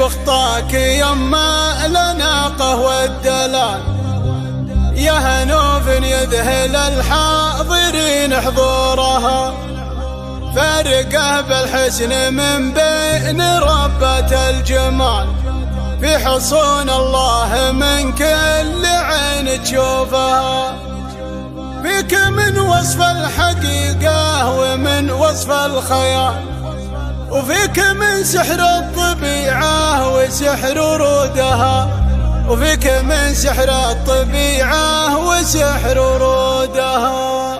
بخطاك يما الأناقة والدلال، يا هنوف يذهل الحاضرين حضورها، فارقه بالحسن من بين ربة الجمال، في حصون الله من كل عين تشوفها، فيك من وصف الحقيقة ومن وصف الخيال، وفيك من سحر الطبيعة وسحر ورودها، وفيك من سحر الطبيعة وسحر ورودها.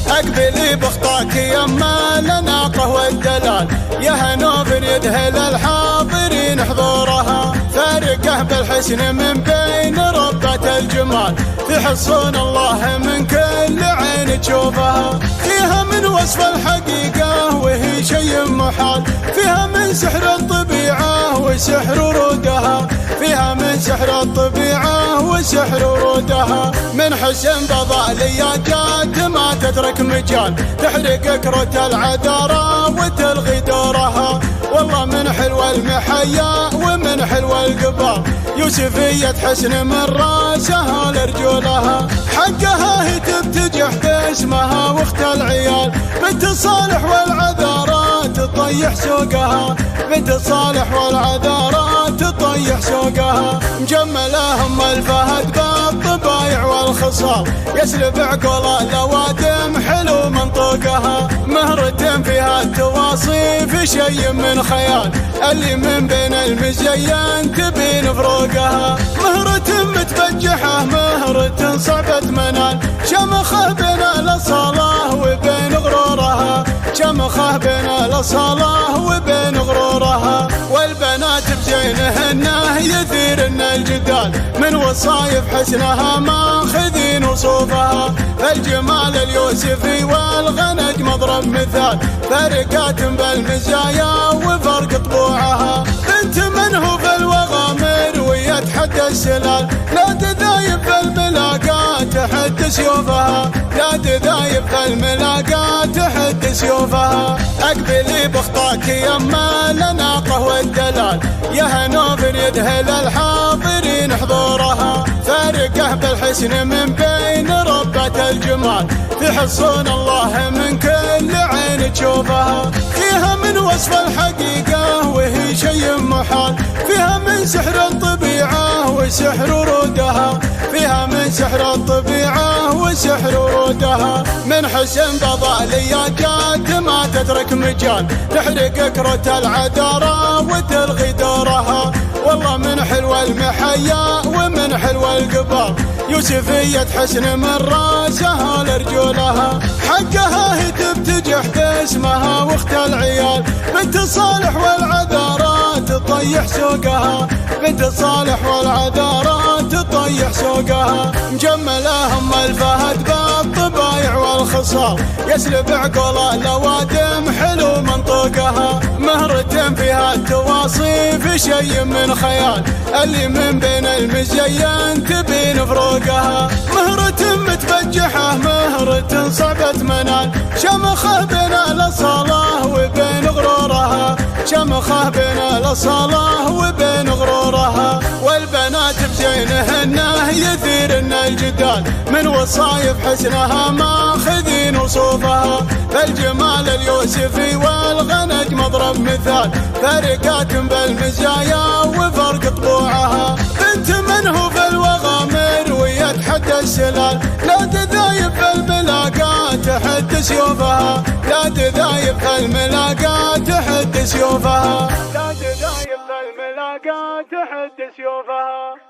اقبلي بخطاك يما الأناقة والدلال، يا هنوف يذهل الحاضرين حضورها، فارقه بالحسن من بين ربة الجمال، في حصون الله من كل عين تشوفها، فيها من وصف الحقيقة وهي شيء محال، فيها من سحر الطبيعة وسحر ورودها، فيها من سحر الطبيعة وسحر ورودها، من حسن بضاليات جات ما تترك مجال، تحرق كرة العذارى وتلغي دورها، والله من حلو المحيا ومن حلو القبال، يوسفية حسن من راسها لرجولها، حقها هي تبتجح باسمها واخت العيال، بنت صالح والعذارى تطيح سوقها، بنت صالح والعذارى تطيح سوقها، مجملة ام الفهد بالطبايع والخصال، يسلب عقول الأوادم حلو منطوقها، مهرة فيها التواصيف شيء من خيال، اللي من بين المزين تبين فروقها، مهرة متبجحة مهرة صعبة منال، شمخه بين الأصالة وبين غرورها، شمخه بين الأصالة وبين غرورها، والبنات بزينهن يثيرن الجدال، من وصايف حسنها ماخذين وصوفها، الجمال اليوسفي والغنج مضرب مثال، فارقات بالمزايا وفرق طبوعها، بنت من هو في الوغامر ويتحدى السلال، لا تذايب في الملاقات تحد سيوفها، لا تذايب في الملاقات تحد سيوفها، اقبلي بخطاك يما الأناقة والدلال، يا هنوف يذهل الحاضرين حضورها، فارقه بالحسن من بين ربة الجمال، في حصون الله من كل عين تشوفها، فيها من وصف الحقيقة وهي شيء محال، فيها من سحر الطبيعة وسحر ورودها، فيها من سحر الطبيعة وسحر ورودها، من حسن بضاليات جات ما تترك مجال، تحرق كرة العذارى وتلغي دورها، والله من حلو المحيا ومن حلو القبال، يوسفية حسن من راسها لرجولها، حقها هي تبتجح باسمها واخت العيال، بنت صالح والعذارى تطيح سوقها، بنت صالح والعذارى تطيح سوقها، مجملة ام الفهد بالطبايع والخصال، يسلب عقول الأوادم حلو منطوقها، مهرة فيها التواصيف شيء من خيال، اللي من بين المزين تبين فروقها، مهرة متبجحة مهرة صعبة منال، شمخه بين الأصالة وبين غرورها، شمخه بين الأصالة وبين غرورها، والبنات بزينهن يثيرن الجدال، من وصايف حسنها ماخذين وصوفها، فالجمال اليوسفي والغنج مضرب مثال، فارقات بالمزايا وفرق طبوعها، بنت من هو في الوغامر ويتحدى السلال، لا تذايب في الملاقات تحد سيوفها، لا تذايب في الملاقات تحد سيوفها، لا تذايب في الملاقات تحد سيوفها.